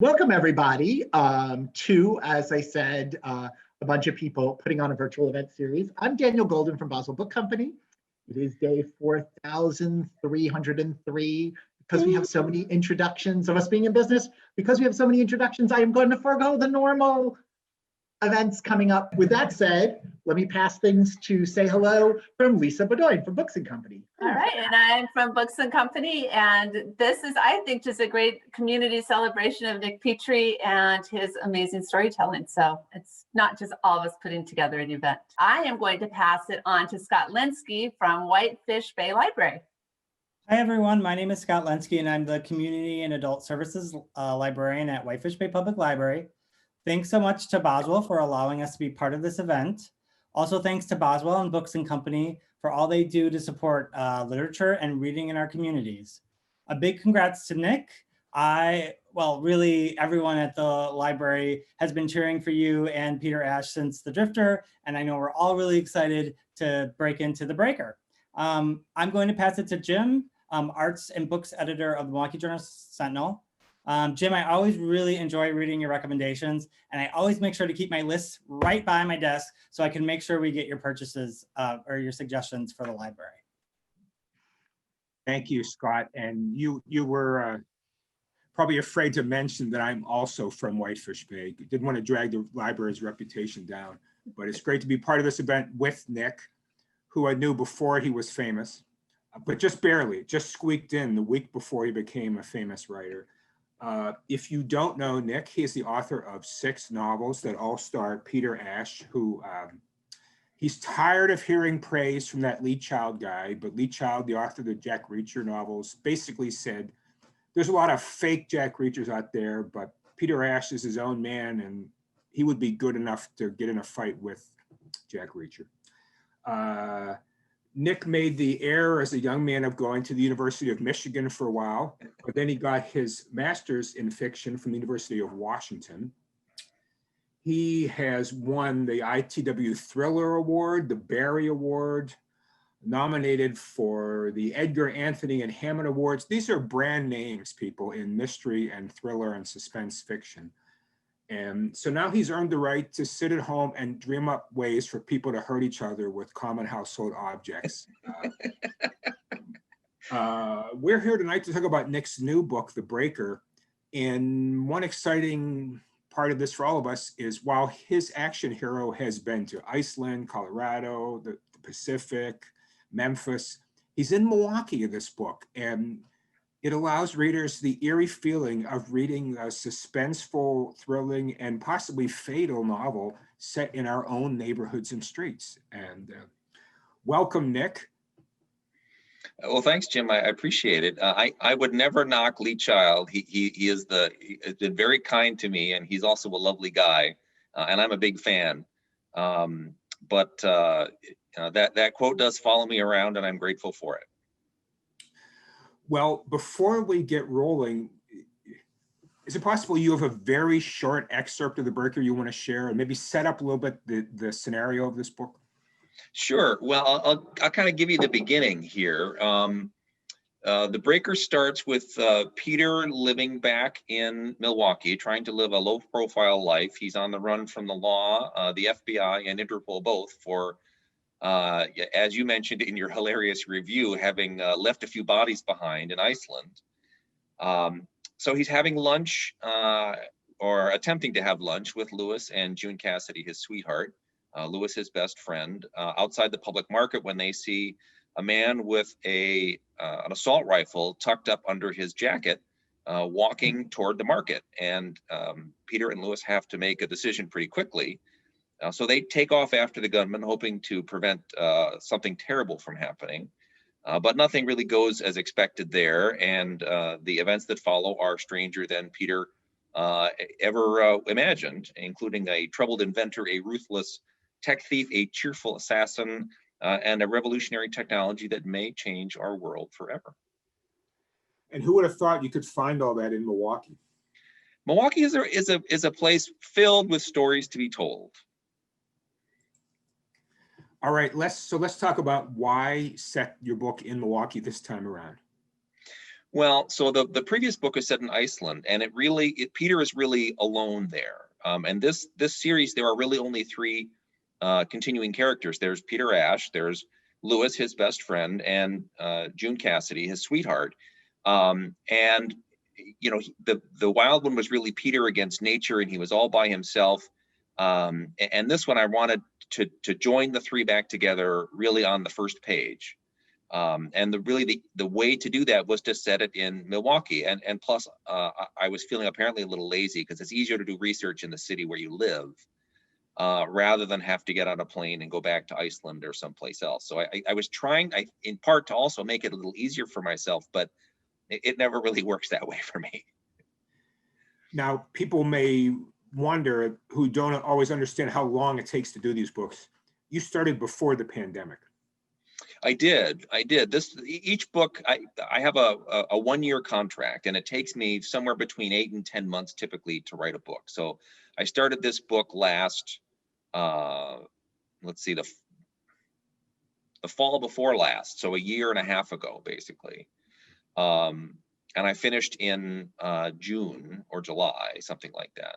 Welcome, everybody, to, as I said, a bunch of people putting on a virtual event series. I'm Daniel Golden from Boswell Book Company. It is day 4,303. Because we have so many introductions of us being in business, because we have so many introductions, I am going to forego the normal events coming up. With that said, let me pass things to say hello from Lisa Bedoin from Books and Company. All right, and I'm from Books and Company, and this is, I think, just a great community celebration of Nick Petrie and his amazing storytelling. So it's not just all of us putting together an event. I am going to pass it on to Scott Lenski from Whitefish Bay Library. Hi, everyone. My name is Scott Lenski, and I'm the Community and Adult Services Librarian at Whitefish Bay Public Library. Thanks so much to Boswell for allowing us to be part of this event. Also, thanks to Boswell and Books and Company for all they do to support literature and reading in our communities. A big congrats to Nick. Really everyone at the library has been cheering for you and Peter Ash since The Drifter, and I know we're all really excited to break into The Breaker. I'm going to pass it to Jim, Arts and Books Editor of the Milwaukee Journal Sentinel. Jim, I always really enjoy reading your recommendations, and I always make sure to keep my lists right by my desk so I can make sure we get your purchases or your suggestions for the library. Thank you, Scott. And you were probably afraid to mention that I'm also from Whitefish Bay. Didn't want to drag the library's reputation down, but it's great to be part of this event with Nick, who I knew before he was famous, but just barely, just squeaked in the week before he became a famous writer. If you don't know Nick, he is the author of 6 novels that all star Peter Ash, who he's tired of hearing praise from that Lee Child guy, but Lee Child, the author of the Jack Reacher novels, basically said, there's a lot of fake Jack Reachers out there, but Peter Ash is his own man, and he would be good enough to get in a fight with Jack Reacher. Nick made the error as a young man of going to the University of Michigan for a while, but then he got his master's in fiction from the University of Washington. He has won the ITW Thriller Award, the Barry Award, nominated for the Edgar, Anthony, and Hammond Awards. These are brand names, people, in mystery and thriller and suspense fiction. And so now he's earned the right to sit at home and dream up ways for people to hurt each other with common household objects. We're here tonight to talk about Nick's new book, The Breaker. And one exciting part of this for all of us is while his action hero has been to Iceland, Colorado, the Pacific, Memphis, he's in Milwaukee in this book. And it allows readers the eerie feeling of reading a suspenseful, thrilling, and possibly fatal novel set in our own neighborhoods and streets. And welcome, Nick. Well, thanks, Jim. I appreciate it. I would never knock Lee Child. He has been very kind to me, and he's also a lovely guy, and I'm a big fan. But that quote does follow me around, and I'm grateful for it. Well, before we get rolling, is it possible you have a very short excerpt of The Breaker you want to share and maybe set up a little bit the scenario of this book? Sure. Well, I'll kind of give you the beginning here. The Breaker starts with Peter living back in Milwaukee, trying to live a low-profile life. He's on the run from the law, the FBI, and Interpol both for as you mentioned in your hilarious review, having left a few bodies behind in Iceland. So he's having lunch or attempting to have lunch with Lewis and June Cassidy, his sweetheart, Lewis, his best friend, outside the public market when they see a man with an assault rifle tucked up under his jacket walking toward the market. And Peter and Lewis have to make a decision pretty quickly. So they take off after the gunman, hoping to prevent something terrible from happening. But nothing really goes as expected there. And the events that follow are stranger than Peter ever imagined, including a troubled inventor, a ruthless tech thief, a cheerful assassin, and a revolutionary technology that may change our world forever. And who would have thought you could find all that in Milwaukee? Milwaukee is a place filled with stories to be told. All right, let's talk about why set your book in Milwaukee this time around. Well, so the previous book is set in Iceland, and Peter is really alone there. And this series, there are really only three continuing characters. There's Peter Ash, there's Lewis, his best friend, and June Cassidy, his sweetheart. And you know, the wild one was really Peter against nature, and he was all by himself. And this one, I wanted to join the three back together really on the first page. And the way to do that was to set it in Milwaukee. And plus, I was feeling apparently a little lazy because it's easier to do research in the city where you live rather than have to get on a plane and go back to Iceland or someplace else. So I was trying, in part, to also make it a little easier for myself, but it never really works that way for me. Now, people may wonder, who don't always understand how long it takes to do these books. You started before the pandemic. I did. Each book, I have a 1-year contract, and it takes me somewhere between 8 and 10 months typically to write a book. So I started this book last, let's see, the fall before last, so a year and a half ago, basically. And I finished in June or July, something like that.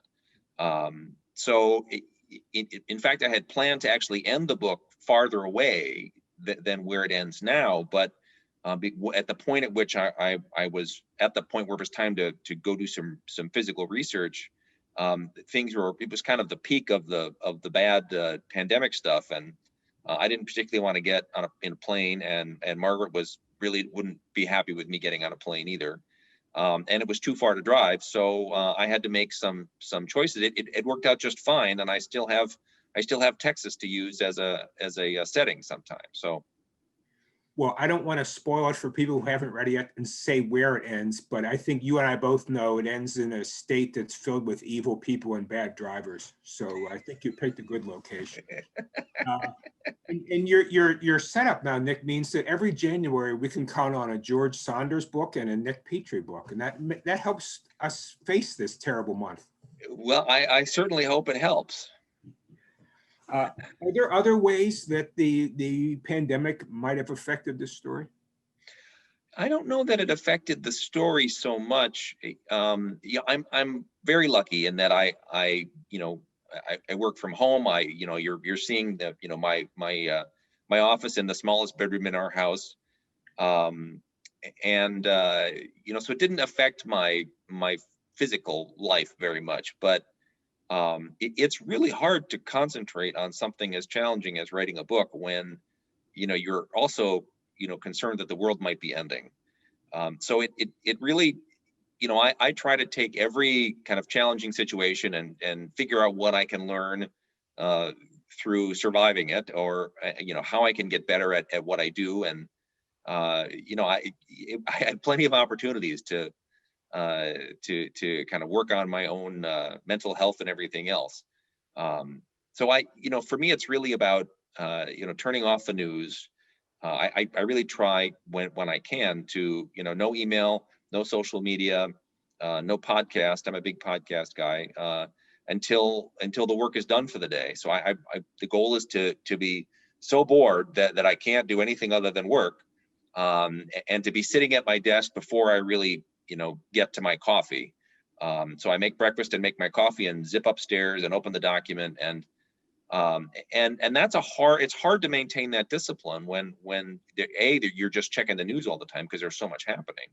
So in fact, I had planned to actually end the book farther away than where it ends now, but at the point at which I was at the point where it was time to go do some physical research, it was kind of the peak of the bad pandemic stuff, and I didn't particularly want to get in a plane, and Margaret wouldn't be happy with me getting on a plane either, and it was too far to drive, so I had to make some choices. It worked out just fine, and I still have Texas to use as a setting sometimes. So, well, I don't want to spoil it for people who haven't read it yet and say where it ends, but I think you and I both know it ends in a state that's filled with evil people and bad drivers. So I think you picked a good location. And your setup now, Nick, means that every January we can count on a George Saunders book and a Nick Petrie book, and that helps us face this terrible month. Well, I certainly hope it helps. Are there other ways that the pandemic might have affected this story? I don't know that it affected the story so much. Yeah, I'm very lucky in that I work from home. You're seeing my office in the smallest bedroom in our house, so it didn't affect my physical life very much, but it's really hard to concentrate on something as challenging as writing a book when you're also concerned that the world might be ending. So it really, I try to take every kind of challenging situation and figure out what I can learn through surviving it, or how I can get better at what I do. And I had plenty of opportunities to kind of work on my own mental health and everything else. So for me, it's really about turning off the news. I really try when I can to no email, no social media, no podcast. I'm a big podcast guy until the work is done for the day. So the goal is to be so bored that I can't do anything other than work, and to be sitting at my desk before I really get to my coffee. So I make breakfast and make my coffee and zip upstairs and open the document, and that's it's hard to maintain that discipline when you're just checking the news all the time because there's so much happening.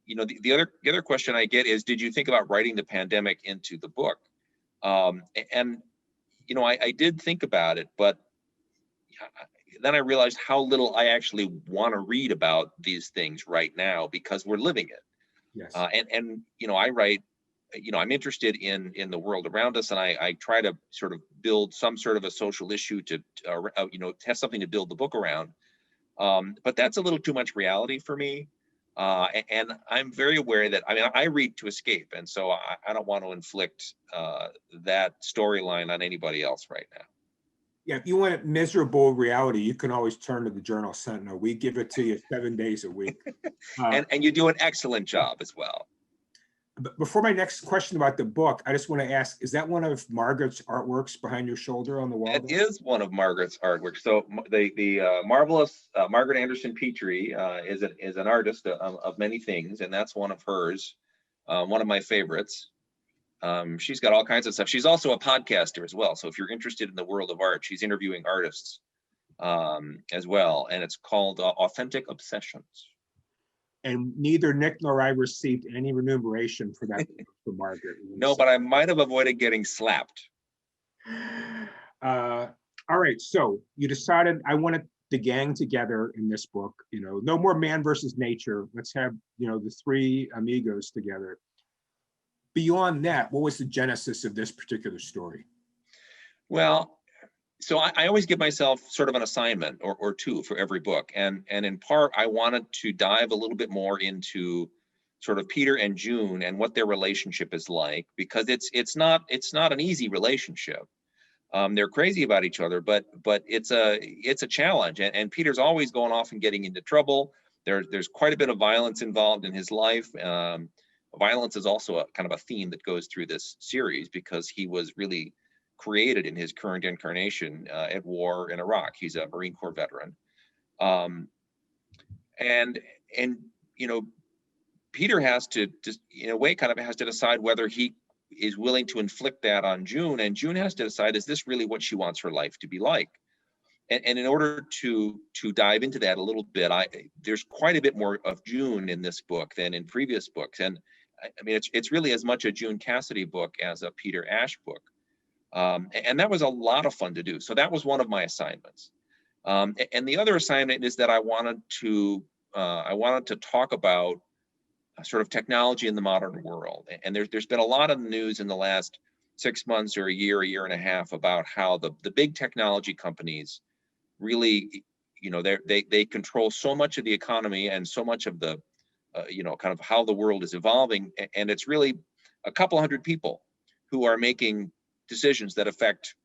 The other question I get is, did you think about writing the pandemic into the book? I did think about it, but then I realized how little I actually want to read about these things right now because we're living it. Yes. I write, I'm interested in the world around us, and I try to sort of build some sort of a social issue to have something to build the book around. But that's a little too much reality for me. And I'm very aware that, I read to escape. And so I don't want to inflict that storyline on anybody else right now. Yeah, if you want miserable reality, you can always turn to the Journal Sentinel. We give it to you 7 days a week. And you do an excellent job as well. Before my next question about the book, I just want to ask, is that one of Margaret's artworks behind your shoulder on the wall? It is one of Margaret's artwork. So the marvelous Margaret Anderson Petrie is an artist of many things, and that's one of hers, one of my favorites. She's got all kinds of stuff. She's also a podcaster as well. So if you're interested in the world of art, she's interviewing artists as well, and it's called Authentic Obsessions. And neither Nick nor I received any remuneration for that for Margaret. No, but I might have avoided getting slapped. All right, so you decided I wanted the gang together in this book. You know, no more man versus nature. Let's have, you know, the three amigos together. Beyond that, what was the genesis of this particular story? Well, so I always give myself sort of an assignment or two for every book. And in part, I wanted to dive a little bit more into sort of Peter and June and what their relationship is like, because it's not an easy relationship. They're crazy about each other, but it's a challenge. And Peter's always going off and getting into trouble. There's quite a bit of violence involved in his life. Violence is also a kind of a theme that goes through this series, because he was really created in his current incarnation at war in Iraq. He's a Marine Corps veteran. And you know, Peter has to just, in a way, kind of has to decide whether he is willing to inflict that on June, and June has to decide, is this really what she wants her life to be like? And in order to dive into that a little bit, there's quite a bit more of June in this book than in previous books. And I mean, it's really as much a June Cassidy book as a Peter Ash book. And that was a lot of fun to do. So that was one of my assignments. And the other assignment is that I wanted to talk about sort of technology in the modern world. And there's been a lot of news in the last 6 months or a year and a half about how the big technology companies really, you know, they control so much of the economy and so much of the, you know, kind of how the world is evolving. And it's really a couple hundred people who are making decisions that affect,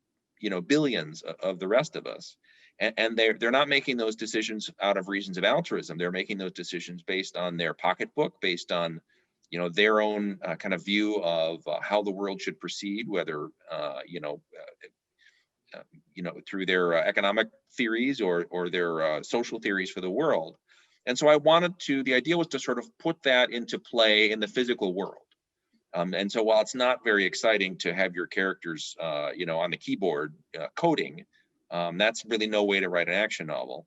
you know, billions of the rest of us. And they're not making those decisions out of reasons of altruism. They're making those decisions based on their pocketbook, based on, you know, their own kind of view of how the world should proceed, whether, you know, through their economic theories or their social theories for the world. And so the idea was to sort of put that into play in the physical world. And so while it's not very exciting to have your characters, you know, on the keyboard coding, that's really no way to write an action novel.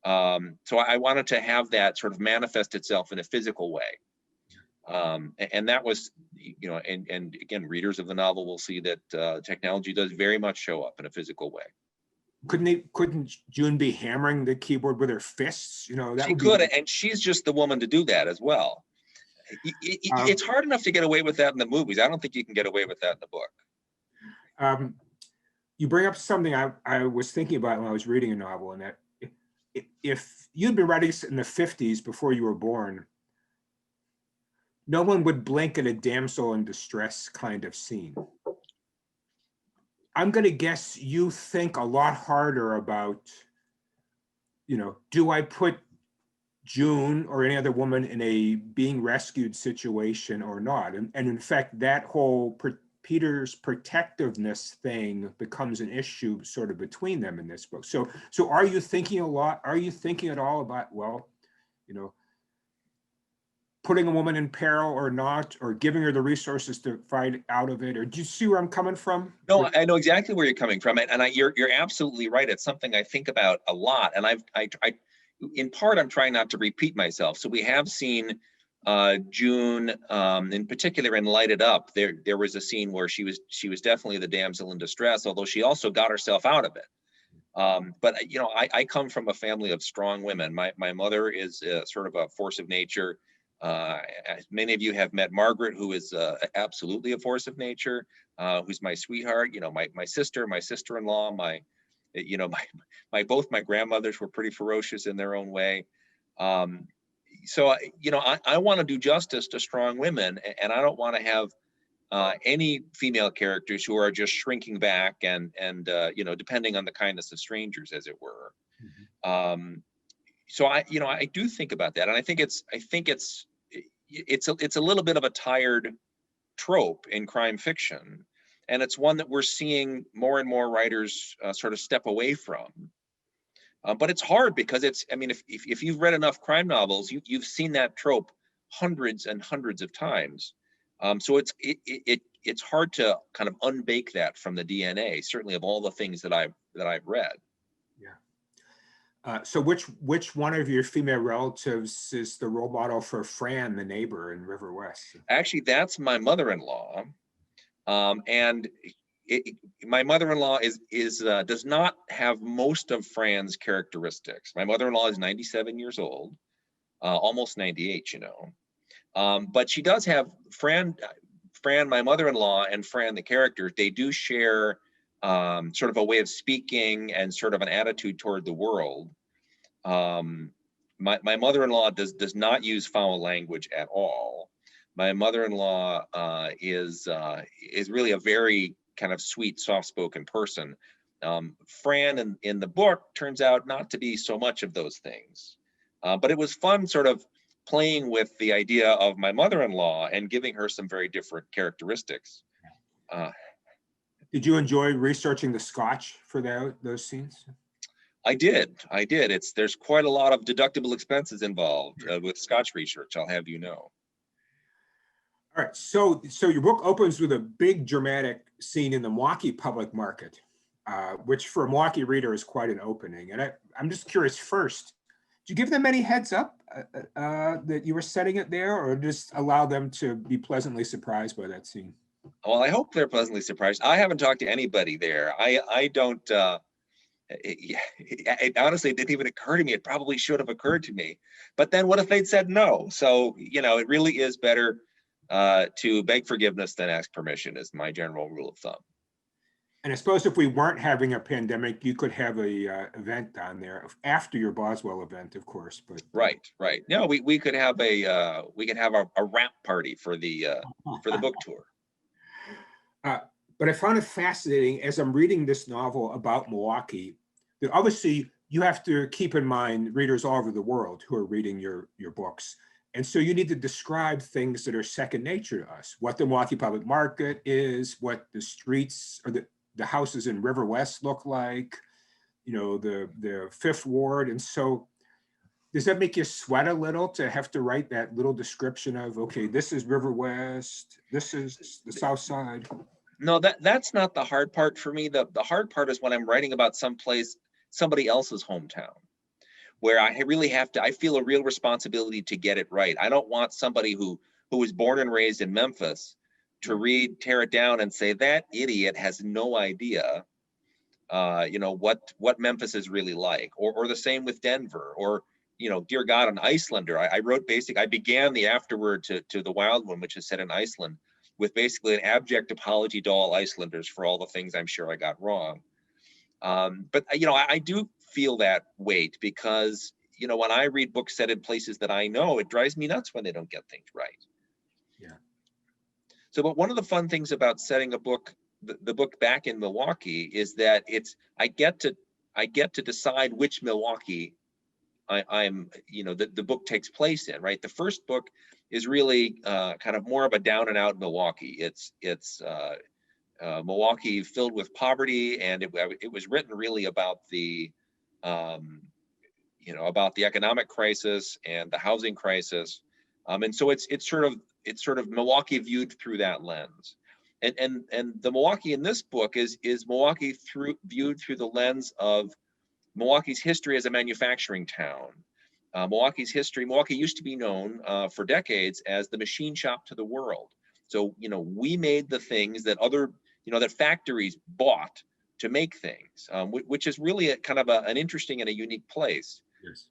So I wanted to have that sort of manifest itself in a physical way. And that was, you know, and again, readers of the novel will see that technology does very much show up in a physical way. Couldn't June be hammering the keyboard with her fists? You know, that she could, and she's just the woman to do that as well. It's hard enough to get away with that in the movies. I don't think you can get away with that in the book. You bring up something I was thinking about when I was reading a novel, and that if you'd been writing in the 50s before you were born, no one would blink at a damsel in distress kind of scene. I'm going to guess you think a lot harder about, you know, do I put June or any other woman in a being rescued situation or not? And in fact, that whole Peter's protectiveness thing becomes an issue sort of between them in this book. So are you thinking at all about, well, you know, putting a woman in peril or not, or giving her the resources to fight out of it? Or do you see where I'm coming from? No, I know exactly where you're coming from. And you're absolutely right. It's something I think about a lot. And I in part, I'm trying not to repeat myself. So we have seen June in particular in Light It Up. There was a scene where she was definitely the damsel in distress, although she also got herself out of it. But you know, I come from a family of strong women. My mother is sort of a force of nature. Many of you have met Margaret, who is absolutely a force of nature, who's my sweetheart. You know, my sister, my sister-in-law, both my grandmothers were pretty ferocious in their own way. So, you know, I want to do justice to strong women, and I don't want to have any female characters who are just shrinking back and you know, depending on the kindness of strangers, as it were. Mm-hmm. So I do think about that, and I think it's it's a little bit of a tired trope in crime fiction, and it's one that we're seeing more and more writers sort of step away from. But it's hard because I mean, if you've read enough crime novels, you've seen that trope hundreds and hundreds of times. So it's hard to kind of unbake that from the DNA, certainly of all the things that I've read. Yeah. So which one of your female relatives is the role model for Fran, the neighbor in River West? Actually, that's my mother-in-law, and my mother-in-law does not have most of Fran's characteristics. My mother-in-law is 97 years old, almost 98, you know. But she does have Fran, my mother-in-law, and Fran, the character, they do share sort of a way of speaking and sort of an attitude toward the world. My mother-in-law does not use foul language at all. My mother-in-law is really a very kind of sweet, soft-spoken person. Fran in the book turns out not to be so much of those things. But it was fun sort of playing with the idea of my mother-in-law and giving her some very different characteristics. Did you enjoy researching the Scotch for those scenes? I did. There's quite a lot of deductible expenses involved with Scotch research, I'll have you know. All right, so your book opens with a big dramatic scene in the Milwaukee public market, which for a Milwaukee reader is quite an opening. And I'm just curious first, did you give them any heads up that you were setting it there, or just allow them to be pleasantly surprised by that scene? Well, I hope they're pleasantly surprised. I haven't talked to anybody there. I don't, it honestly didn't even occur to me. It probably should have occurred to me. But then what if they'd said no? So, you know, it really is better to beg forgiveness than ask permission is my general rule of thumb. And I suppose if we weren't having a pandemic, you could have a event on there after your Boswell event, of course. But right. No, we could have a wrap party for the book tour. But I found it fascinating as I'm reading this novel about Milwaukee, that obviously you have to keep in mind readers all over the world who are reading your books. And so you need to describe things that are second nature to us, what the Milwaukee public market is, what the streets or the houses in River West look like, you know, the Fifth Ward. And so does that make you sweat a little to have to write that little description of, okay, this is River West, this is the South Side? No, that's not the hard part for me. The hard part is when I'm writing about somebody else's hometown, where I really have to, I feel a real responsibility to get it right. I don't want somebody who was born and raised in Memphis to tear it down and say that idiot has no idea, you know, what Memphis is really like, or the same with Denver, or, you know, dear God, an Icelander. I began the afterword to The Wild One, which is set in Iceland, with basically an abject apology to all Icelanders for all the things I'm sure I got wrong. But, you know, I do feel that weight because, you know, when I read books set in places that I know, it drives me nuts when they don't get things right. Yeah. So, but one of the fun things about setting a book, the book back in Milwaukee, is that I get to decide which Milwaukee I'm, you know, the book takes place in, right? The first book is really kind of more of a down and out Milwaukee. It's Milwaukee filled with poverty, and it was written really about the, you know, about the economic crisis and the housing crisis, and so it's sort of Milwaukee viewed through that lens, and the Milwaukee in this book is Milwaukee viewed through the lens of Milwaukee's history as a manufacturing town. Milwaukee used to be known for decades as the machine shop to the world. So, you know, we made the things that that factories bought to make things, which is really a kind of an interesting and a unique place. Yes.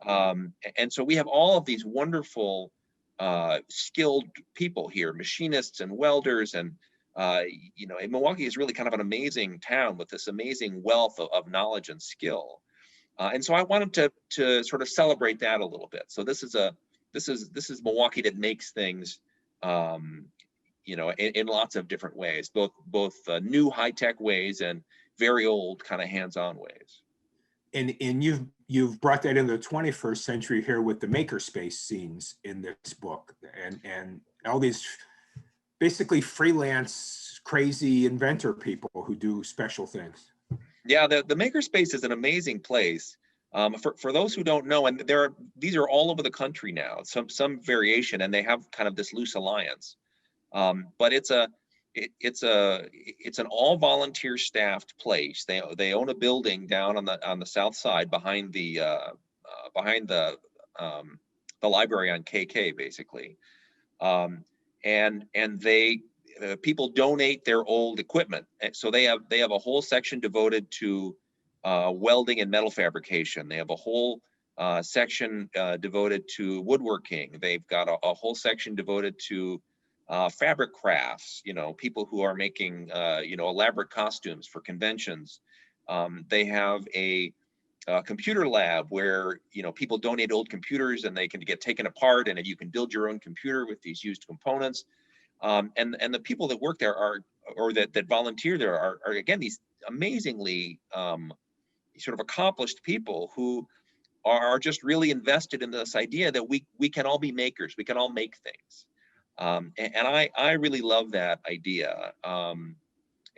And so we have all of these wonderful, skilled people here, machinists and welders, and you know, Milwaukee is really kind of an amazing town with this amazing wealth of knowledge and skill. And so I wanted to sort of celebrate that a little bit. So this is Milwaukee that makes things, you know, in lots of different ways, both new high-tech ways and very old kind of hands-on ways. And you've brought that into the 21st century here with the makerspace scenes in this book, and all these basically freelance crazy inventor people who do special things. Yeah, the makerspace is an amazing place. For those who don't know, and these are all over the country now, some variation, and they have kind of this loose alliance. But it's an all volunteer staffed place. They own a building down on the south side behind the library on KK, basically. And they people donate their old equipment, and so they have a whole section devoted to welding and metal fabrication. They have a whole section devoted to woodworking. They've got a whole section devoted to fabric crafts, people who are making, elaborate costumes for conventions. They have a computer lab where, people donate old computers and they can get taken apart, and you can build your own computer with these used components. And the people that work there that volunteer there are again, these amazingly sort of accomplished people who are just really invested in this idea that we can all be makers, we can all make things. And I really love that idea. And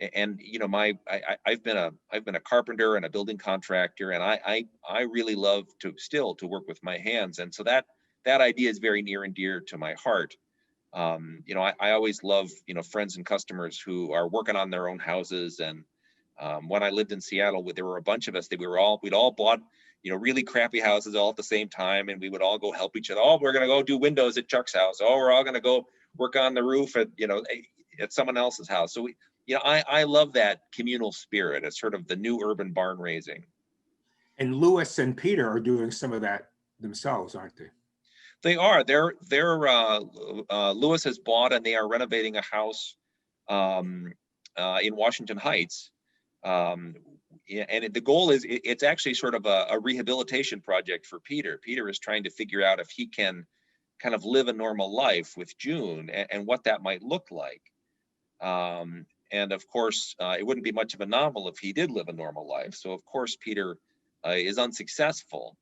I've been a carpenter and a building contractor, and I really love to work with my hands, and so that idea is very near and dear to my heart. I always love friends and customers who are working on their own houses, and when I lived in Seattle, there were a bunch of us that we'd all bought really crappy houses all at the same time, and we would all go help each other. Oh, we're gonna go do windows at Chuck's house. Oh, we're all gonna go work on the roof at someone else's house. So I love that communal spirit. It's sort of the new urban barn raising. And Lewis and Peter are doing some of that themselves, aren't they? They are. Lewis has bought and they are renovating a house in Washington Heights. And the goal is, it's actually sort of a rehabilitation project for Peter. Peter is trying to figure out if he can kind of live a normal life with June and what that might look like. And of course, it wouldn't be much of a novel if he did live a normal life. So of course, Peter is unsuccessful.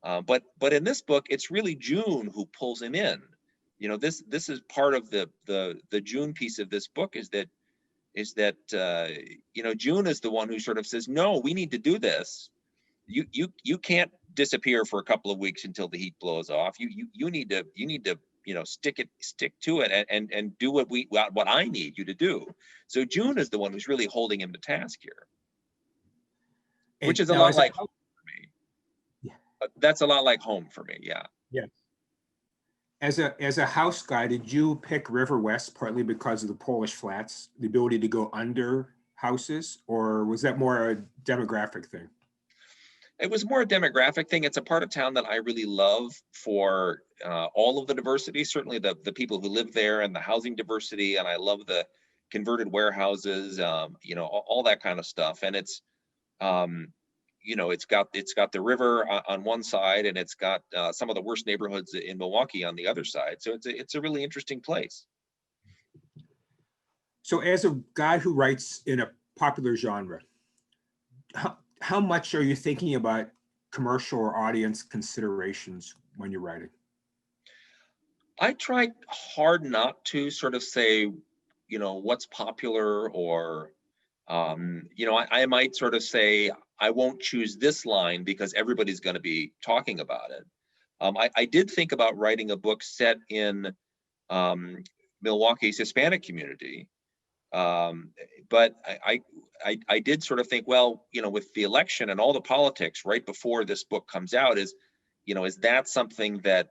But in this book, it's really June who pulls him in. This is part of the June piece of this book is that June is the one who sort of says, no, we need to do this. You can't disappear for a couple of weeks until the heat blows off. You need to stick to it and do what I need you to do. So June is the one who's really holding him to task here, which is a lot like home for me. Yeah. That's a lot like home for me. Yeah. Yeah. As a house guy, did you pick River West partly because of the Polish flats, the ability to go under houses, or was that more a demographic thing? It was more a demographic thing. It's a part of town that I really love for all of the diversity, certainly the people who live there and the housing diversity. And I love the converted warehouses, all that kind of stuff. And it's, it's got the river on one side, and it's got some of the worst neighborhoods in Milwaukee on the other side. So it's a really interesting place. So as a guy who writes in a popular genre, how much are you thinking about commercial or audience considerations when you're writing? I try hard not to sort of say, what's popular, or, I might sort of say, I won't choose this line because everybody's going to be talking about it. I did think about writing a book set in Milwaukee's Hispanic community. But I did sort of think, well, with the election and all the politics right before this book comes out, is that something that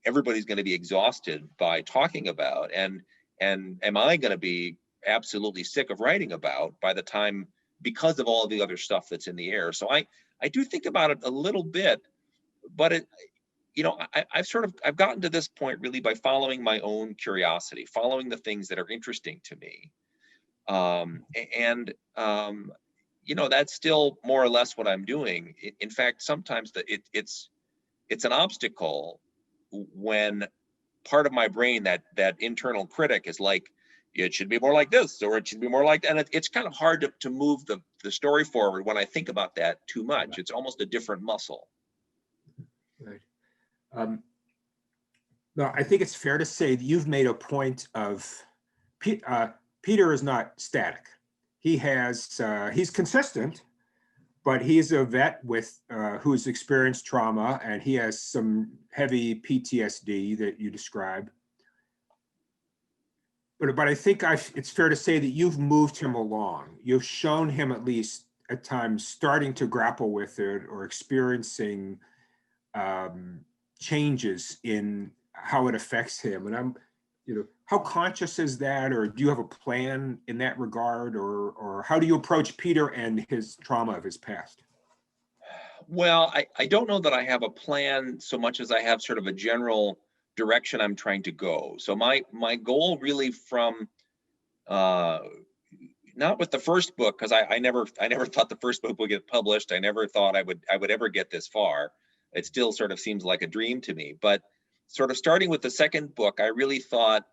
everybody's going to be exhausted by talking about, and am I going to be absolutely sick of writing about by the time, because of all of the other stuff that's in the air? So I do think about it a little bit, but I've gotten to this point really by following my own curiosity, following the things that are interesting to me. That's still more or less what I'm doing. In fact, sometimes it's an obstacle when part of my brain, that internal critic, is like, it should be more like this, or it should be more like that. And it's kind of hard to move the story forward when I think about that too much. It's almost a different muscle. Right. No, I think it's fair to say that you've made a point of, Peter is not static. He has, he's consistent, but he's a vet with, who's experienced trauma, and he has some heavy PTSD that you describe. But I think it's fair to say that you've moved him along. You've shown him, at least at times, starting to grapple with it or experiencing changes in how it affects him. And how conscious is that, or do you have a plan in that regard, or how do you approach Peter and his trauma of his past? Well, I don't know that I have a plan so much as I have sort of a general direction I'm trying to go. So my goal really from not with the first book, because I never thought the first book would get published. I never thought I would ever get this far. It still sort of seems like a dream to me. But sort of starting with the second book, I really thought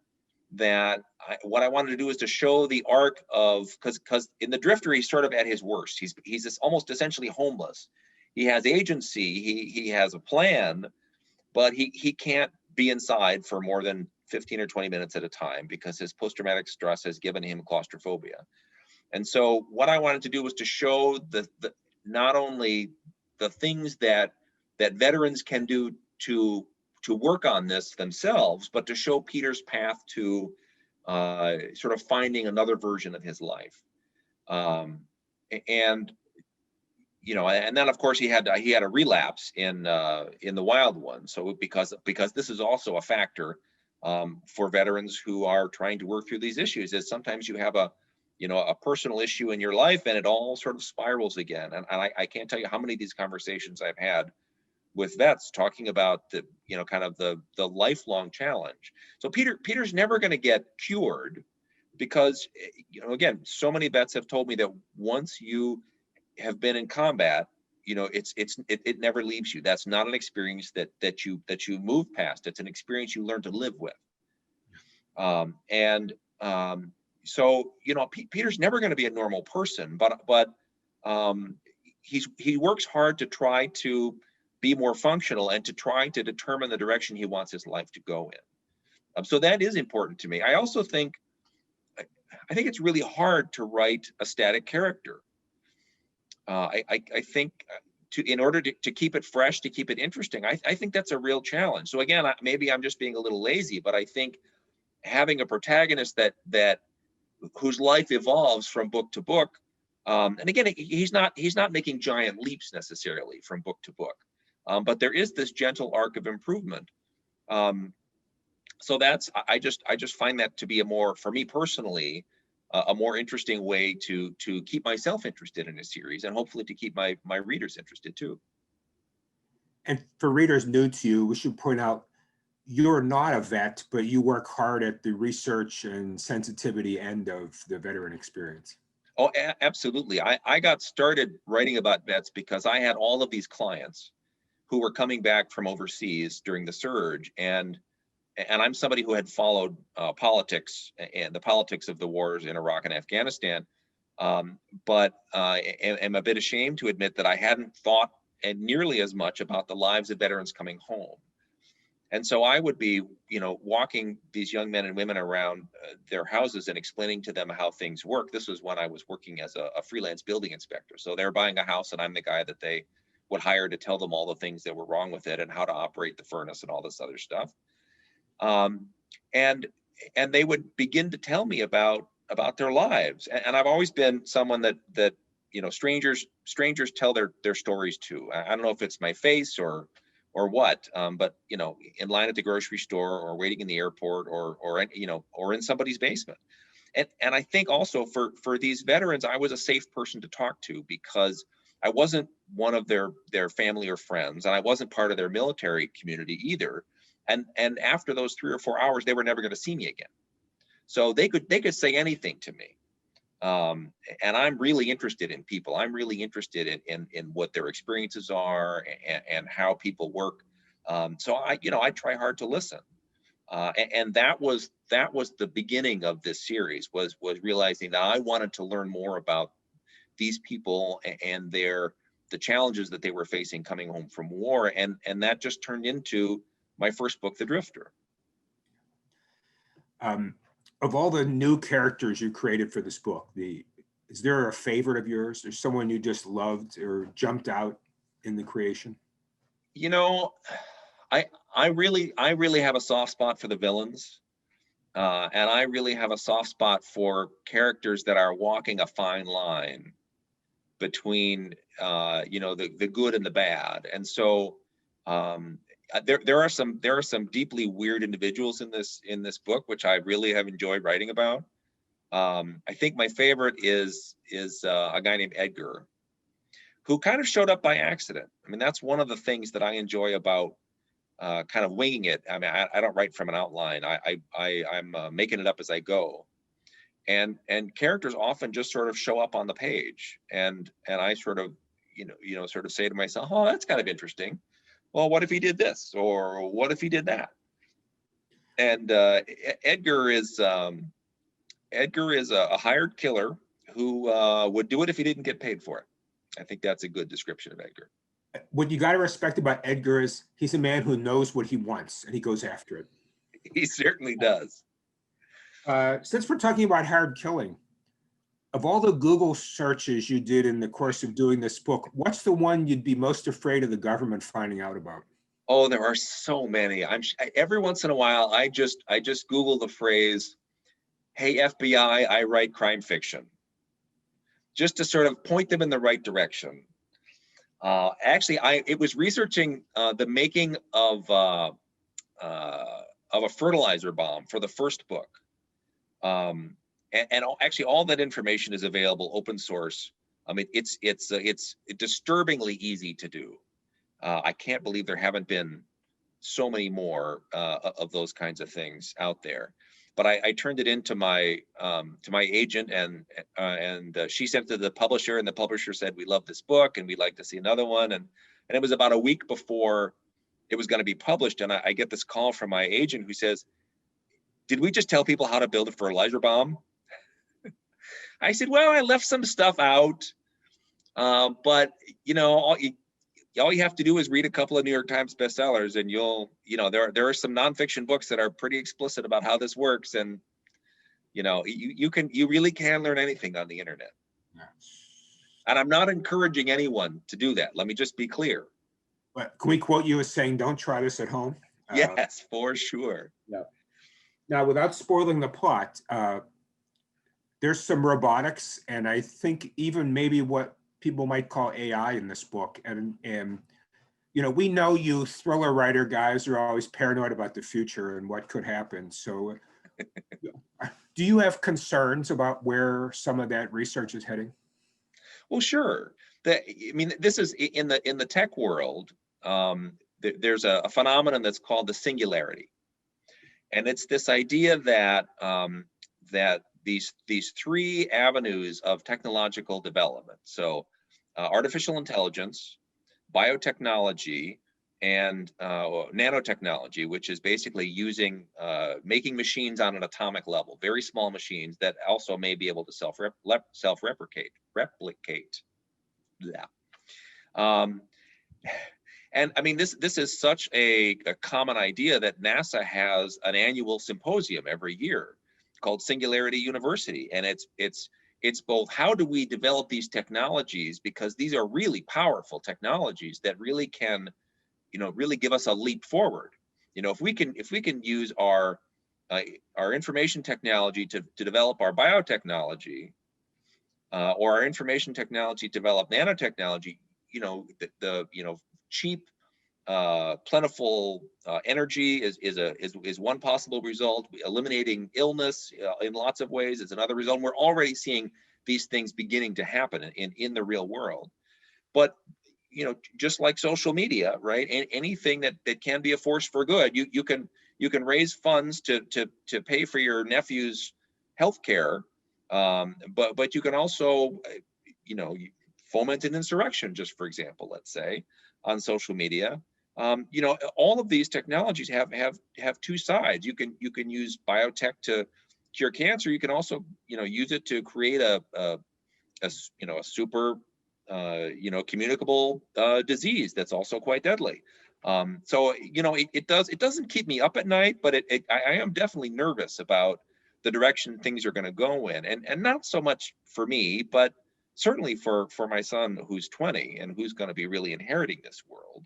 that what I wanted to do is to show the arc of, because in The Drifter, he's sort of at his worst. He's this almost essentially homeless. He has agency, he has a plan, but he can't be inside for more than 15 or 20 minutes at a time because his post-traumatic stress has given him claustrophobia. And so what I wanted to do was to show the not only the things that veterans can do to work on this themselves, but to show Peter's path to sort of finding another version of his life. And then of course he had a relapse in the wild one. So because this is also a factor for veterans who are trying to work through these issues, is sometimes you have a personal issue in your life and it all sort of spirals again. And I can't tell you how many of these conversations I've had with vets talking about the kind of the lifelong challenge. So Peter's never going to get cured because again, so many vets have told me that once you have been in combat, it never leaves you. That's not an experience that you move past. It's an experience you learn to live with. So Peter's never going to be a normal person, but he works hard to try to be more functional and to try to determine the direction he wants his life to go in. So that is important to me. I also think it's really hard to write a static character. I think in order to keep it fresh, to keep it interesting, I think that's a real challenge. So again, maybe I'm just being a little lazy, but I think having a protagonist that whose life evolves from book to book, and again, he's not making giant leaps necessarily from book to book, but there is this gentle arc of improvement. So I just find that to be for me personally, a more interesting way to keep myself interested in a series, and hopefully to keep my readers interested too. And for readers new to you, we should point out you're not a vet, but you work hard at the research and sensitivity end of the veteran experience. Oh, absolutely. I got started writing about vets because I had all of these clients who were coming back from overseas during the surge, and I'm somebody who had followed politics and the politics of the wars in Iraq and Afghanistan, but am a bit ashamed to admit that I hadn't thought nearly as much about the lives of veterans coming home. And so I would be, walking these young men and women around their houses and explaining to them how things work. This was when I was working as a freelance building inspector. So they're buying a house and I'm the guy that they would hire to tell them all the things that were wrong with it and how to operate the furnace and all this other stuff. And they would begin to tell me about their lives. And I've always been someone that strangers tell their stories to. I don't know if it's my face or what, but in line at the grocery store or waiting in the airport or in somebody's basement. And I think also for these veterans, I was a safe person to talk to because I wasn't one of their family or friends, and I wasn't part of their military community either. And after those 3 or 4 hours, they were never going to see me again. So they could say anything to me. And I'm really interested in people. I'm really interested in what their experiences are and how people work. So I try hard to listen. And that was the beginning of this series, was realizing that I wanted to learn more about these people and the challenges that they were facing coming home from war, and that just turned into my first book, The Drifter. Of all the new characters you created for this book, is there a favorite of yours, or someone you just loved or jumped out in the creation? You know, I really have a soft spot for the villains, and I really have a soft spot for characters that are walking a fine line between the good and the bad. And so there are some deeply weird individuals in this book, which I really have enjoyed writing about. I think my favorite is a guy named Edgar, who kind of showed up by accident. I mean, that's one of the things that I enjoy about kind of winging it. I mean, I don't write from an outline. I'm making it up as I go. And characters often just sort of show up on the page, and I sort of sort of say to myself, oh, that's kind of interesting. Well, what if he did this, or what if he did that? And Edgar is a hired killer who would do it if he didn't get paid for it. I think that's a good description of Edgar. What you got to respect about Edgar is he's a man who knows what he wants, and he goes after it. He certainly does. Since we're talking about hard killing, of all the Google searches you did in the course of doing this book, what's the one you'd be most afraid of the government finding out about? Oh, there are so many. Every once in a while, I just Google the phrase, "Hey FBI, I write crime fiction," just to sort of point them in the right direction. Actually, it was researching the making of a fertilizer bomb for the first book. And actually, all that information is available open source. I mean, it's disturbingly easy to do. I can't believe there haven't been so many more of those kinds of things out there. But I turned it into my agent, and she sent it to the publisher, and the publisher said, "We love this book, and we'd like to see another one." And it was about a week before it was going to be published, and I get this call from my agent who says, "Did we just tell people how to build a fertilizer bomb?" I said, "Well, I left some stuff out, but all you have to do is read a couple of New York Times bestsellers, and there are some nonfiction books that are pretty explicit about how this works, and you really can learn anything on the internet." Yeah. And I'm not encouraging anyone to do that. Let me just be clear. But can we quote you as saying, "Don't try this at home"? Yes, for sure. Yeah. Now, without spoiling the plot, there's some robotics, and I think even maybe what people might call AI in this book. And we know you thriller writer guys are always paranoid about the future and what could happen. So do you have concerns about where some of that research is heading? Well, sure. This is in the tech world. There's a phenomenon that's called the singularity. And it's this idea that these three avenues of technological development, so artificial intelligence, biotechnology, and nanotechnology, which is basically making machines on an atomic level, very small machines that also may be able to self-replicate. Yeah. And I mean, this is such a common idea that NASA has an annual symposium every year called Singularity University. And it's both, how do we develop these technologies, because these are really powerful technologies that really can, really give us a leap forward. If we can use our information technology to develop our biotechnology, or our information technology to develop nanotechnology, the cheap, plentiful energy is one possible result. Eliminating illness in lots of ways is another result. We're already seeing these things beginning to happen in the real world. But just like social media, right? Anything that can be a force for good, you can raise funds to pay for your nephew's health care, but you can also foment an insurrection, just for example, let's say, on social media. You know, all of these technologies have two sides. You can use biotech to cure cancer. You can also, you know, use it to create a super communicable disease that's also quite deadly. So you know, it doesn't keep me up at night, but I am definitely nervous about the direction things are going to go in, and not so much for me, but certainly for my son who's 20 and who's going to be really inheriting this world.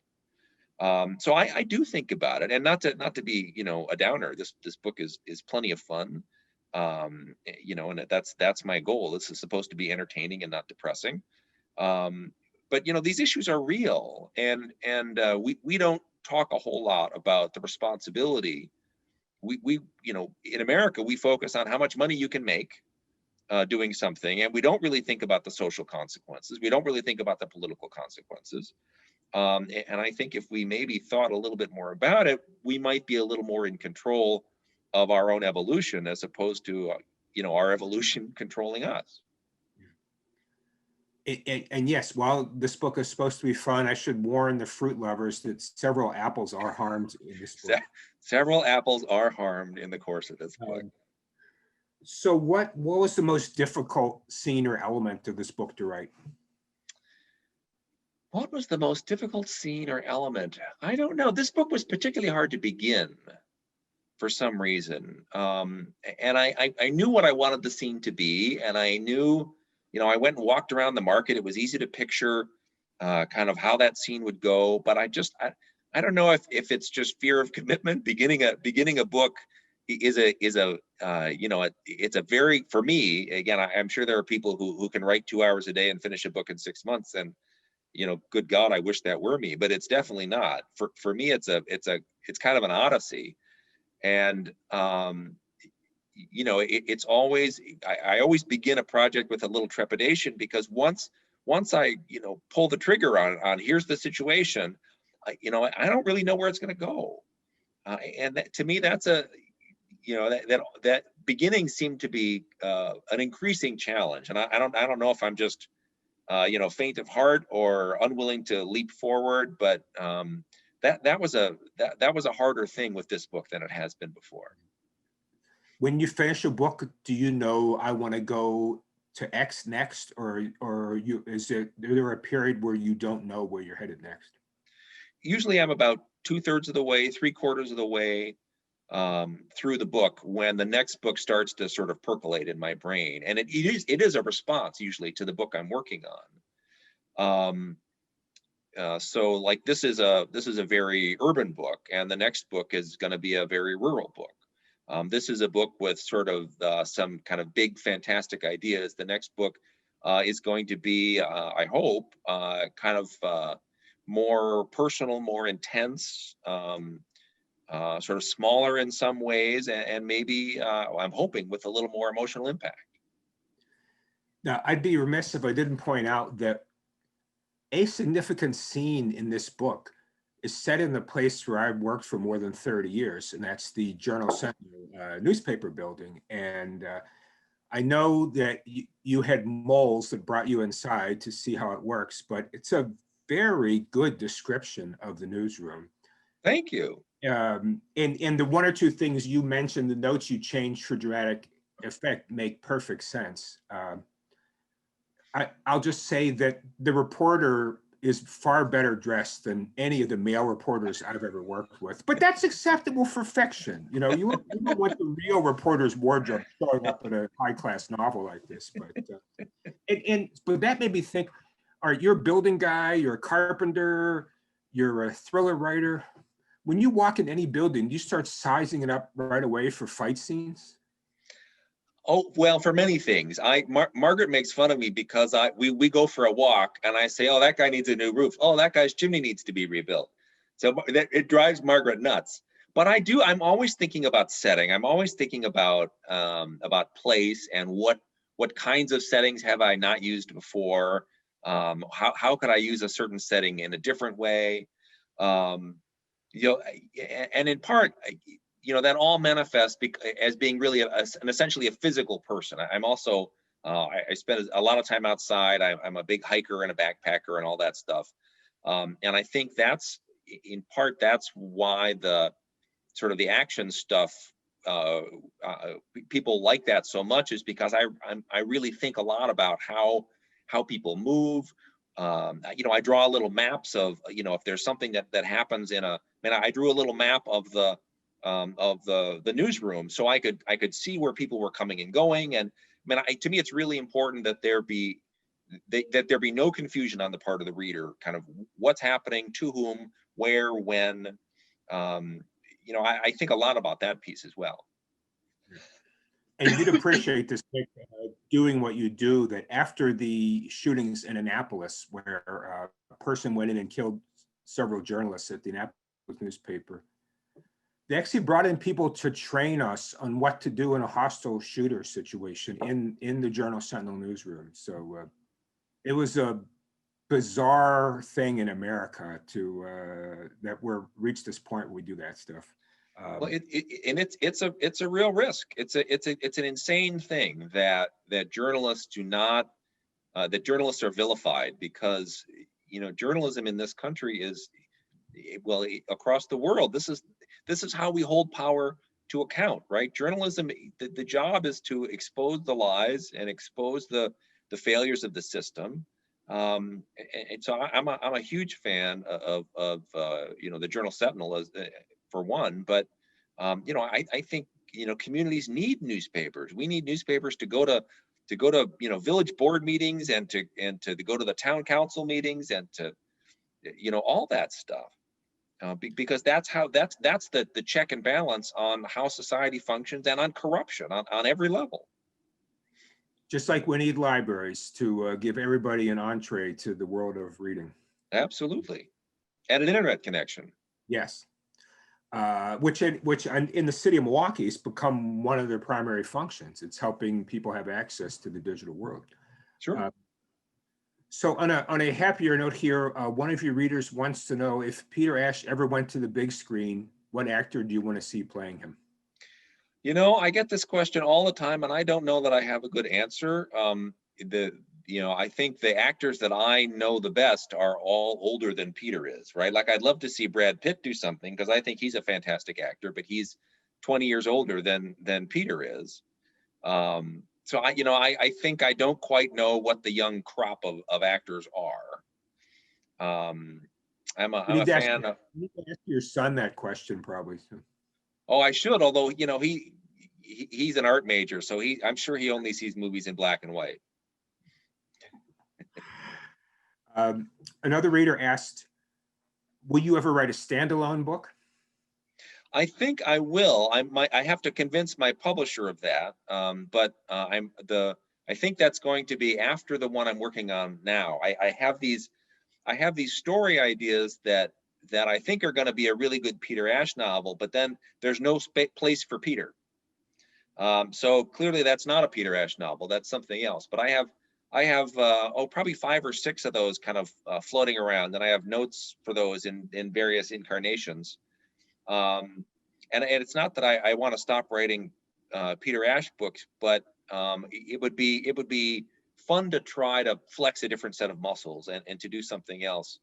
So I do think about it, and not to be, you know, a downer. This book is plenty of fun. You know, and that's my goal. This is supposed to be entertaining and not depressing. But you know, these issues are real, and we don't talk a whole lot about the responsibility. We you know, in America, we focus on how much money you can make doing something, and we don't really think about the social consequences. We don't really think about the political consequences. And I think if we maybe thought a little bit more about it, we might be a little more in control of our own evolution, as opposed to you know, our evolution controlling us. And yes, while this book is supposed to be fun, I should warn the fruit lovers that several apples are harmed in this book. Several apples are harmed in the course of this book. So what was the most difficult scene or element of this book to write? What was the most difficult scene or element? I don't know. This book was particularly hard to begin for some reason. And I knew what I wanted the scene to be, and I knew, you know, I went and walked around the market. It was easy to picture kind of how that scene would go, but I don't know if it's just fear of commitment. Beginning a book is a you know, it's a very, for me, again, I'm sure there are people who can write 2 hours a day and finish a book in 6 months, and you know, good God, I wish that were me, but it's definitely not. For me, it's kind of an odyssey. And you know, it's always, I always begin a project with a little trepidation, because once I, you know, pull the trigger on here's the situation, you know, I don't really know where it's going to go. And to me, that's you know, that beginning seemed to be an increasing challenge. And I don't know if I'm just you know, faint of heart or unwilling to leap forward, but that was a harder thing with this book than it has been before. When you finish a book, do you know, I want to go to X next, or is there a period where you don't know where you're headed next? Usually I'm about 2/3 of the way, 3/4 of the way through the book when the next book starts to sort of percolate in my brain, and it is a response usually to the book I'm working on. So like this is a very urban book, and the next book is going to be a very rural book. This is a book with sort of some kind of big fantastic ideas. The next book is going to be, I hope, kind of more personal, more intense, sort of smaller in some ways, and maybe I'm hoping with a little more emotional impact. Now, I'd be remiss if I didn't point out that a significant scene in this book is set in the place where I've worked for more than 30 years, and that's the Journal Sentinel newspaper building. And I know that you had moles that brought you inside to see how it works, but it's a very good description of the newsroom. Thank you. And the one or two things you mentioned, the notes you changed for dramatic effect, make perfect sense. I'll just say that the reporter is far better dressed than any of the male reporters I've ever worked with, but that's acceptable for fiction. You know, you don't want the real reporter's wardrobe showing up in a high-class novel like this. But that made me think, all right, you're a building guy, you're a carpenter, you're a thriller writer. When you walk in any building, you start sizing it up right away for fight scenes? Oh, well, for many things. Margaret makes fun of me because we go for a walk and I say, oh, that guy needs a new roof. Oh, that guy's chimney needs to be rebuilt. So it drives Margaret nuts. But I'm always thinking about setting. I'm always thinking about place and what kinds of settings have I not used before? How could I use a certain setting in a different way? You know, and in part, you know, that all manifests as being really essentially a physical person. I'm also, I spend a lot of time outside. I'm a big hiker and a backpacker and all that stuff. And I think that's, in part, that's why the sort of the action stuff, people like that so much, is because I really think a lot about how people move. I draw little maps of, if there's something that happens I drew a little map of the newsroom, so I could see where people were coming and going. And to me, it's really important that there be no confusion on the part of the reader, kind of what's happening, to whom, where, when. I think a lot about that piece as well. And you'd appreciate this, Nick, doing what you do, that after the shootings in Annapolis, where a person went in and killed several journalists at the Annapolis newspaper, they actually brought in people to train us on what to do in a hostile shooter situation in the Journal Sentinel newsroom. So it was a bizarre thing in America that we're reached this point where we do that stuff. Well, it's a real risk. It's an insane thing that journalists do not, that journalists are vilified, because journalism in this country is, well, across the world, this is how we hold power to account, right? Journalism, the job is to expose the lies and expose the failures of the system. And so I'm a huge fan of the Journal Sentinel, as for one, but I think communities need newspapers. We need newspapers to go to village board meetings, and to go to the town council meetings, and to all that stuff, because that's the check and balance on how society functions, and on corruption on every level. Just like we need libraries to give everybody an entree to the world of reading. Absolutely. And an internet connection. Yes. Which in the city of Milwaukee has become one of their primary functions. It's helping people have access to the digital world. Sure. So on a happier note here, one of your readers wants to know, if Peter Ash ever went to the big screen, what actor do you want to see playing him? I get this question all the time, and I don't know that I have a good answer. I think the actors that I know the best are all older than Peter is, right? Like, I'd love to see Brad Pitt do something, because I think he's a fantastic actor, but he's 20 years older than Peter is. So I think I don't quite know what the young crop of actors are. I'm a fan of. You need to ask your son that question, probably. Oh, I should, although he's an art major, so I'm sure he only sees movies in black and white. Another reader asked, will you ever write a standalone book? I think I will. I have to convince my publisher of that, but I think that's going to be after the one I'm working on now. I have these story ideas that I think are going to be a really good Peter Ash novel, but then there's no place for Peter. So clearly that's not a Peter Ash novel. That's something else. But I have probably 5 or 6 of those kind of floating around, and I have notes for those in various incarnations. And it's not that I want to stop writing Peter Ash books, but it would be fun to try to flex a different set of muscles and to do something else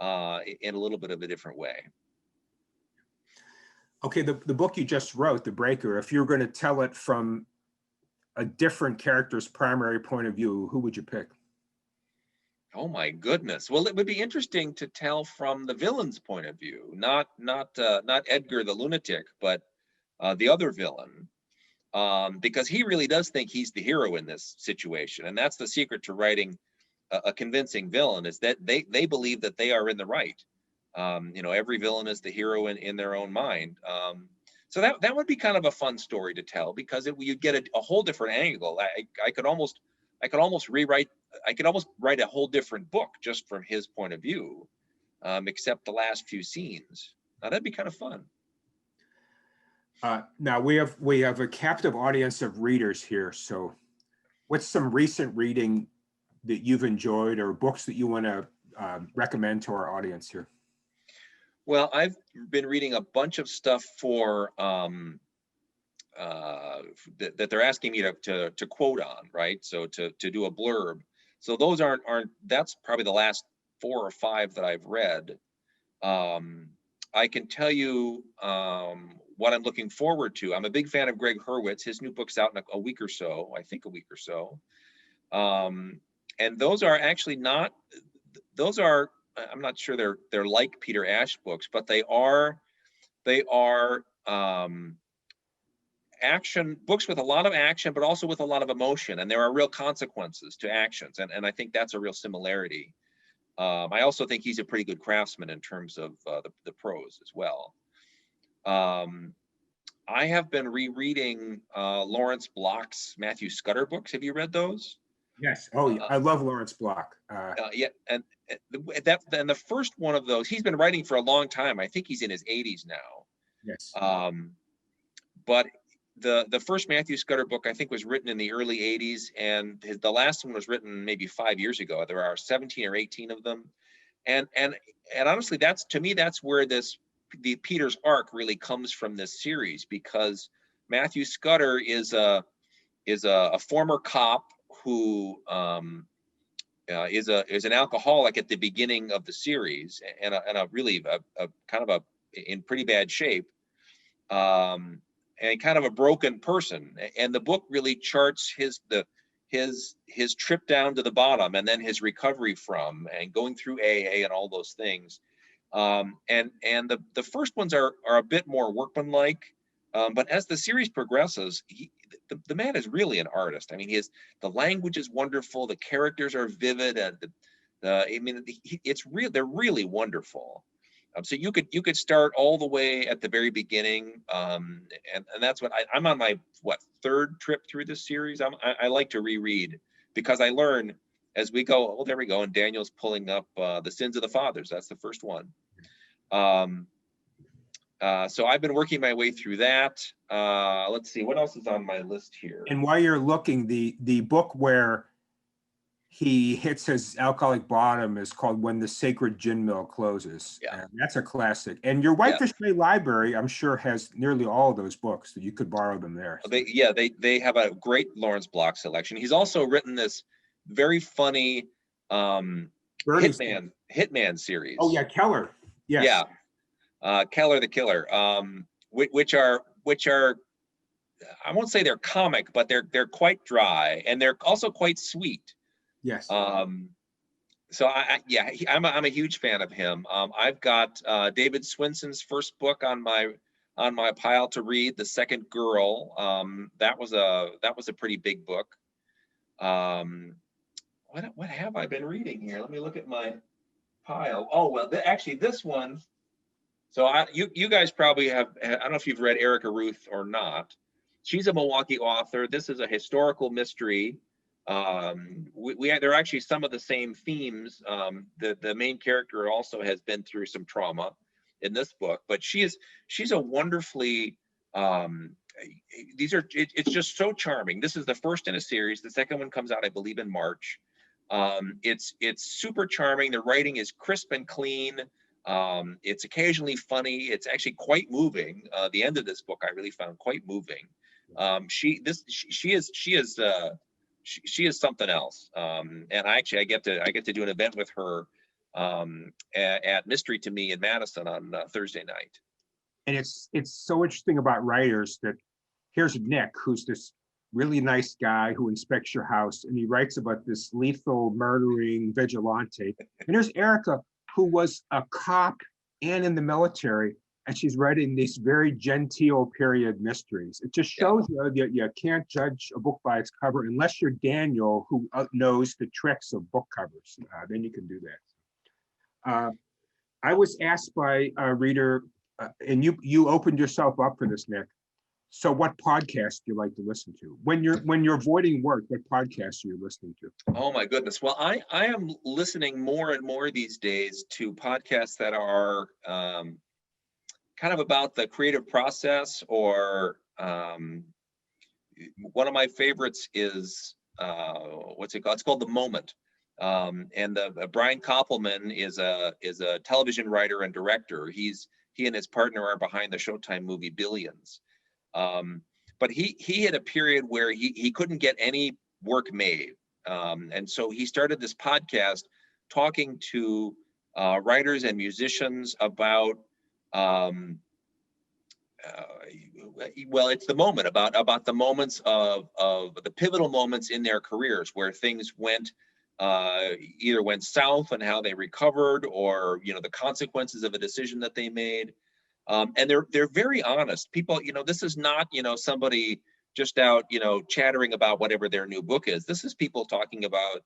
in a little bit of a different way. Okay, the book you just wrote, The Breaker, if you were going to tell it from a different character's primary point of view, who would you pick? Oh my goodness. Well, it would be interesting to tell from the villain's point of view, not Edgar the lunatic, but the other villain, because he really does think he's the hero in this situation, and that's the secret to writing a convincing villain, is that they believe that they are in the right. Every villain is the hero in their own mind. So that would be kind of a fun story to tell, because you'd get a whole different angle. I could almost write a whole different book just from his point of view, except the last few scenes. Now that'd be kind of fun. Now we have a captive audience of readers here. So what's some recent reading that you've enjoyed, or books that you want to recommend to our audience here? Well, I've been reading a bunch of stuff for that they're asking me to quote on, right? So to do a blurb. So those aren't that's probably the last 4 or 5 that I've read. I can tell you what I'm looking forward to. I'm a big fan of Greg Hurwitz. His new book's out in a week or so, I think a week or so. And those are actually not, those are, I'm not sure they're like Peter Ash books, but they are action books with a lot of action, but also with a lot of emotion. And there are real consequences to actions. And I think that's a real similarity. I also think he's a pretty good craftsman in terms of the prose as well. I have been rereading Lawrence Block's Matthew Scudder books. Have you read those? Yes. Oh, yeah. I love Lawrence Block. Yeah, and the first one of those, he's been writing for a long time. I think he's in his 80s now. Yes. But the first Matthew Scudder book, I think, was written in the early 80s, and the last one was written maybe 5 years ago. There are 17 or 18 of them, and honestly, to me that's where the Peter's arc really comes from this series, because Matthew Scudder is a former cop who is an alcoholic at the beginning of the series, and a really kind of in pretty bad shape. And kind of a broken person, and the book really charts his trip down to the bottom, and then his recovery from, and going through AA and all those things. And the first ones are a bit more workmanlike, but as the series progresses, the man is really an artist. I mean, the language is wonderful, the characters are vivid, and they're really wonderful. So you could start all the way at the very beginning, and that's what I'm on my third trip through this series. I like to reread, because I learn as we go. Oh, there we go, and Daniel's pulling up The Sins of the Fathers. That's the first one. So I've been working my way through that. Let's see, what else is on my list here? And while you're looking, the book where he hits his alcoholic bottom is called When the Sacred Gin Mill Closes. Yeah. That's a classic. And your Whitefish Bay library, I'm sure, has nearly all of those books, so you could borrow them there. So. They have a great Lawrence Block selection. He's also written this very funny Hitman series. Oh yeah, Keller. Yes. Yeah, Keller the Killer, which are I won't say they're comic, but they're quite dry, and they're also quite sweet. Yes. So I'm a huge fan of him. I've got David Swanson's first book on my pile to read, The Second Girl. That was a pretty big book. What have I been reading here? Let me look at my pile. Oh well, actually this one. So you guys probably have. I don't know if you've read Erica Ruth or not. She's a Milwaukee author. This is a historical mystery. There are actually some of the same themes. The main character also has been through some trauma in this book, but she's a wonderfully it's just so charming. This is the first in a series. The second one comes out, I believe, in March. It's super charming. The writing is crisp and clean. It's occasionally funny. It's actually quite moving. The end of this book I really found quite moving. She is something else. And I get to do an event with her at Mystery to Me in Madison on Thursday night. And it's so interesting about writers that here's Nick, who's this really nice guy who inspects your house, and he writes about this lethal murdering vigilante. And there's Erica, who was a cop and in the military, and she's writing these very genteel period mysteries. It just shows you that you can't judge a book by its cover unless you're Daniel, who knows the tricks of book covers. Then you can do that. I was asked by a reader, and you opened yourself up for this, Nick. So what podcast do you like to listen to? When you're avoiding work, what podcasts are you listening to? Oh my goodness. Well, I am listening more and more these days to podcasts that are kind of about the creative process, or one of my favorites is what's it called? It's called The Moment. And Brian Koppelman is a television writer and director. He and his partner are behind the Showtime movie Billions. But he had a period where he couldn't get any work made. And so he started this podcast talking to writers and musicians about, well, it's the moment, about the moments of the pivotal moments in their careers where things went, either went south and how they recovered, or, you know, the consequences of a decision that they made. And they're very honest people. You know, this is not, you know, somebody just out, you know, chattering about whatever their new book is. This is people talking about,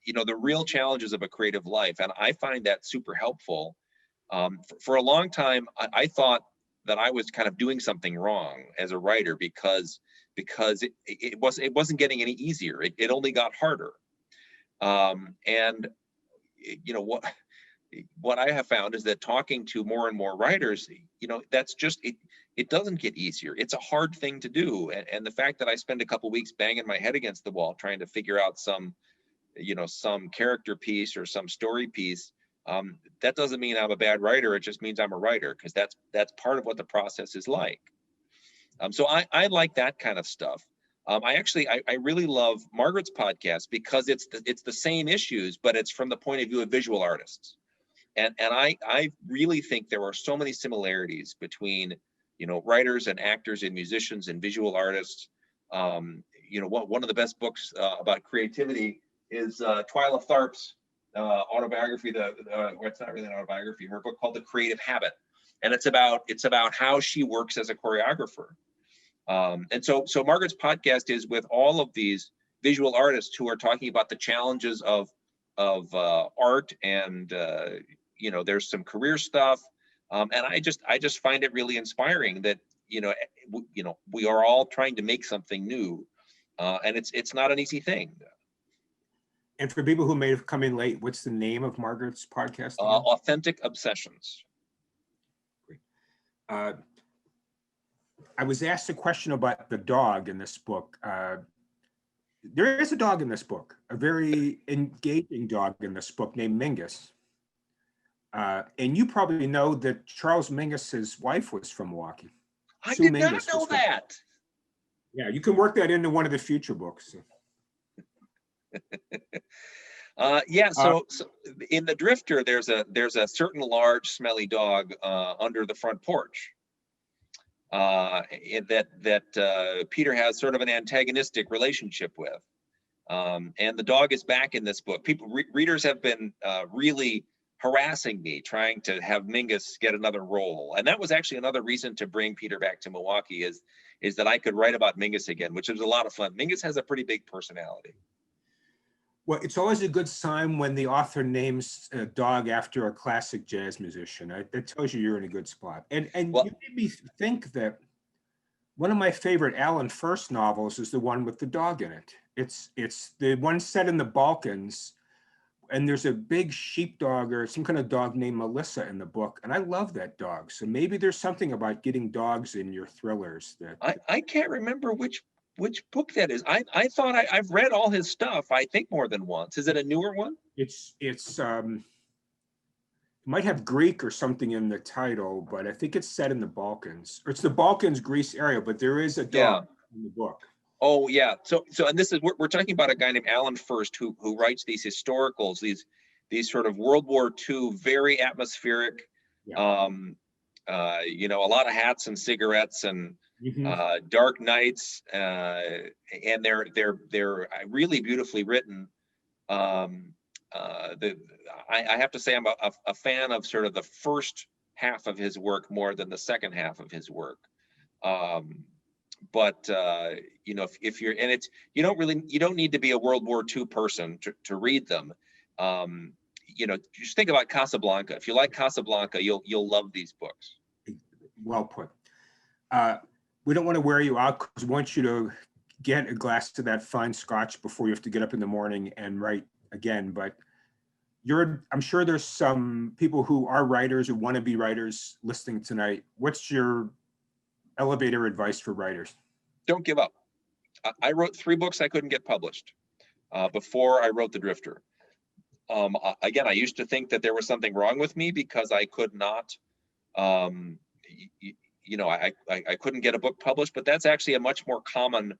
you know, the real challenges of a creative life. And I find that super helpful. For a long time, I thought that I was kind of doing something wrong as a writer because it wasn't getting any easier. It only got harder. And you know what I have found is that talking to more and more writers, you know, that's just it doesn't get easier. It's a hard thing to do. And the fact that I spend a couple weeks banging my head against the wall trying to figure out some, you know, some character piece or some story piece, that doesn't mean I'm a bad writer. It just means I'm a writer, because that's part of what the process is like. So I like that kind of stuff. I really love Margaret's podcast because it's the same issues, but it's from the point of view of visual artists. And I really think there are so many similarities between, you know, writers and actors and musicians and visual artists. You know, one of the best books about creativity is Twyla Tharp's autobiography. It's not really an autobiography. Her book called The Creative Habit, and it's about how she works as a choreographer. And so Margaret's podcast is with all of these visual artists who are talking about the challenges of art, and you know, there's some career stuff, and I just find it really inspiring that you know we are all trying to make something new, and it's not an easy thing. And for people who may have come in late, what's the name of Margaret's podcast again? Authentic Obsessions. I was asked a question about the dog in this book. There is a dog in this book, a very engaging dog in this book named Mingus. And you probably know that Charles Mingus's wife was from Milwaukee. I Sue did Mingus not know was from- that. Yeah, you can work that into one of the future books. Yeah, so in the Drifter, there's a certain large smelly dog under the front porch that Peter has sort of an antagonistic relationship with, and the dog is back in this book. Readers have been really harassing me trying to have Mingus get another role, and that was actually another reason to bring Peter back to Milwaukee is that I could write about Mingus again, which was a lot of fun. Mingus has a pretty big personality. Well, it's always a good sign when the author names a dog after a classic jazz musician. That tells you you're in a good spot. And Well, you made me think that one of my favorite Alan First novels is the one with the dog in it. It's the one set in the Balkans, and there's a big sheepdog or some kind of dog named Melissa in the book, and I love that dog. So maybe there's something about getting dogs in your thrillers that I can't remember which book that is. I thought I've read all his stuff, I think more than once. Is it a newer one? it might have Greek or something in the title, but I think it's set in the Balkans. Or it's the Balkans, Greece area, but there is a dog in the book. Oh yeah. So and this is we're talking about a guy named Alan First who writes these historicals, these sort of World War II, very atmospheric, Yeah. you know, a lot of hats and cigarettes and dark nights, and they're really beautifully written. I have to say I'm a fan of sort of the first half of his work more than the second half of his work. But you know, if you're, and it's, you don't need to be a World War II person to read them. You know, just think about Casablanca. If you like Casablanca, you'll love these books. Well put. We don't want to wear you out because we want you to get a glass of that fine scotch before you have to get up in the morning and write again. But I'm sure there's some people who are writers or want to be writers listening tonight. What's your elevator advice for writers? Don't give up. I wrote 3 books I couldn't get published before I wrote The Drifter. Again, I used to think that there was something wrong with me because I could not, you know, I couldn't get a book published, but that's actually a much more common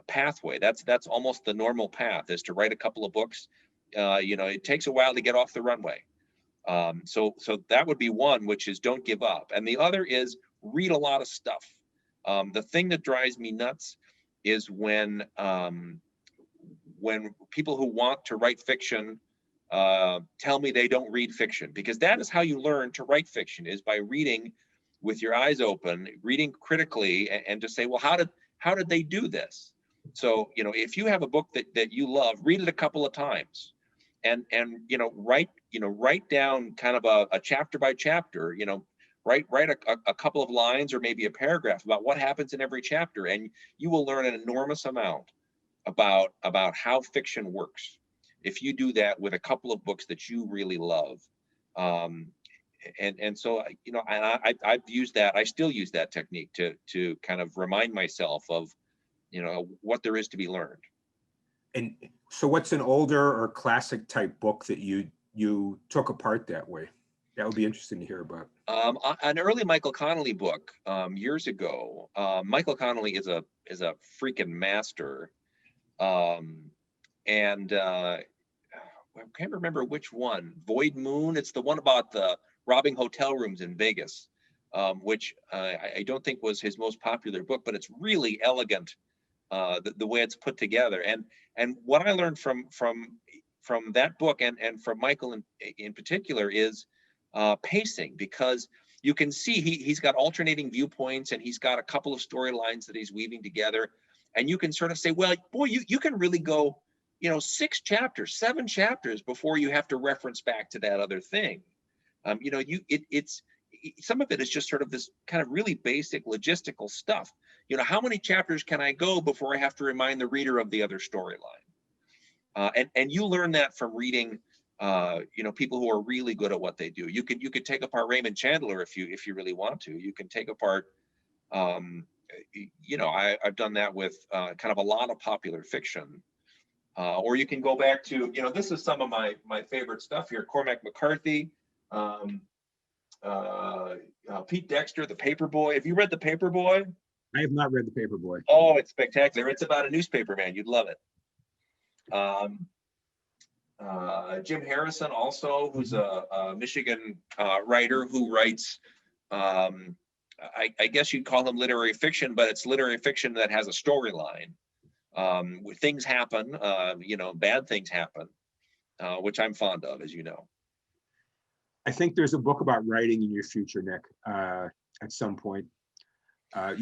pathway. That's almost the normal path, is to write a couple of books. You know, it takes a while to get off the runway. So that would be one, which is don't give up. And the other is read a lot of stuff. The thing that drives me nuts is when people who want to write fiction tell me they don't read fiction, because that is how you learn to write fiction, is by reading with your eyes open, reading critically, and to say, well, how did they do this? So, you know, if you have a book that you love, read it a couple of times, and write down kind of a chapter by chapter, write a couple of lines or maybe a paragraph about what happens in every chapter, and you will learn an enormous amount about how fiction works if you do that with a couple of books that you really love. And so, I've used that. I still use that technique to kind of remind myself of, what there is to be learned. And so what's an older or classic type book that you took apart that way? That would be interesting to hear about. An early Michael Connelly book years ago. Michael Connelly is a freaking master. I can't remember which one. Void Moon. It's the one about the robbing hotel rooms in Vegas, which I don't think was his most popular book, but it's really elegant, the way it's put together. And what I learned from that book and from Michael in particular is pacing, because you can see he's got alternating viewpoints, and he's got a couple of storylines that he's weaving together, and you can sort of say, well, boy, you can really go 6 chapters, 7 chapters before you have to reference back to that other thing. It's some of it is just sort of this kind of really basic logistical stuff. How many chapters can I go before I have to remind the reader of the other storyline? And you learn that from reading, people who are really good at what they do. You could take apart Raymond Chandler if you really want to. You can take apart, I've done that with kind of a lot of popular fiction. Or you can go back to, this is some of my favorite stuff here. Cormac McCarthy, Pete Dexter, The Paperboy. Have you read The Paperboy? I have not read The Paperboy. Oh, it's spectacular. It's about a newspaper man. You'd love it. Jim Harrison, also, who's a Michigan writer who writes, I guess you'd call him literary fiction, but it's literary fiction that has a storyline. Where things happen, bad things happen, which I'm fond of, as you know. I think there's a book about writing in your future, Nick, at some point. I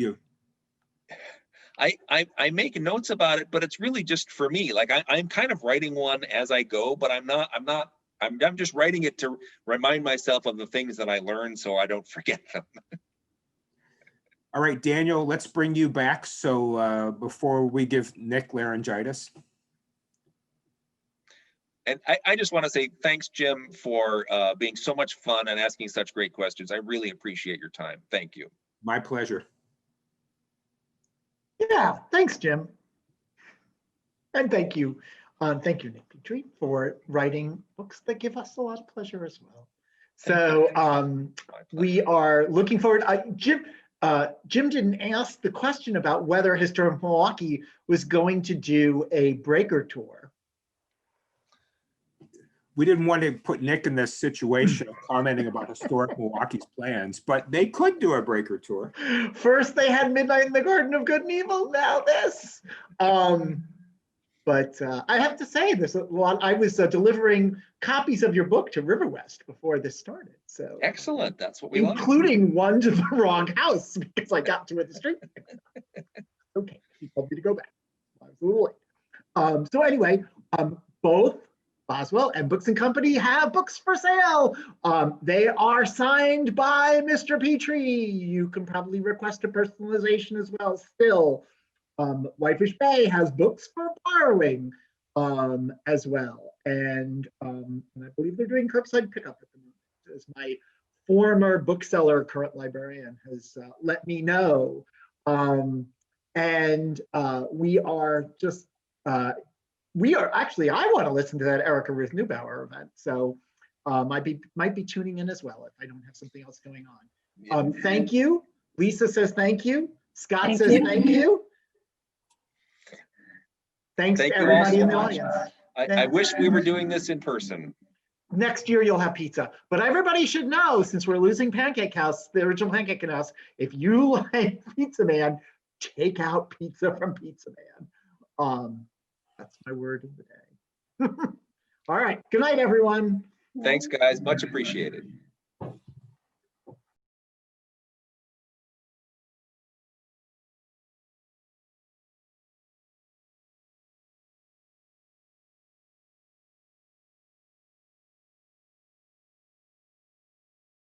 make notes about it, but it's really just for me. Like I'm kind of writing one as I go, but I'm just writing it to remind myself of the things that I learned so I don't forget them. All right, Daniel, let's bring you back. So before we give Nick laryngitis. And I just want to say thanks, Jim, for being so much fun and asking such great questions. I really appreciate your time. Thank you. My pleasure. Yeah, thanks, Jim. And thank you, Nick Petrie, for writing books that give us a lot of pleasure as well. So we are looking forward. Jim didn't ask the question about whether Historic Milwaukee was going to do a breaker tour. We didn't want to put Nick in this situation of commenting about Historic Milwaukee's plans, but they could do a breaker tour. First they had Midnight in the Garden of Good and Evil, now this. But I have to say, there's a lot. I was delivering copies of your book to River West before this started. So excellent. That's what we want. Including one to the wrong house because I got to it the street. Okay, he told me to go back. I was a little late. So anyway, both Boswell and Books and Company have books for sale. They are signed by Mr. Petrie. You can probably request a personalization as well still. Whitefish Bay has books for borrowing as well. And I believe they're doing curbside pickup at the moment, as my former bookseller, current librarian, has let me know. We are just, I want to listen to that Erica Ruth Neubauer event. So might be tuning in as well if I don't have something else going on. Thank you. Lisa says thank you. Scott says thank you. Thanks to everybody in the audience. I wish we were doing this in person. next year you'll have pizza. But everybody should know, since we're losing Pancake House, the original Pancake House, if you like Pizza Man, take out pizza from Pizza Man. That's my word of the day. All right. Good night, everyone. Thanks, guys. Much appreciated.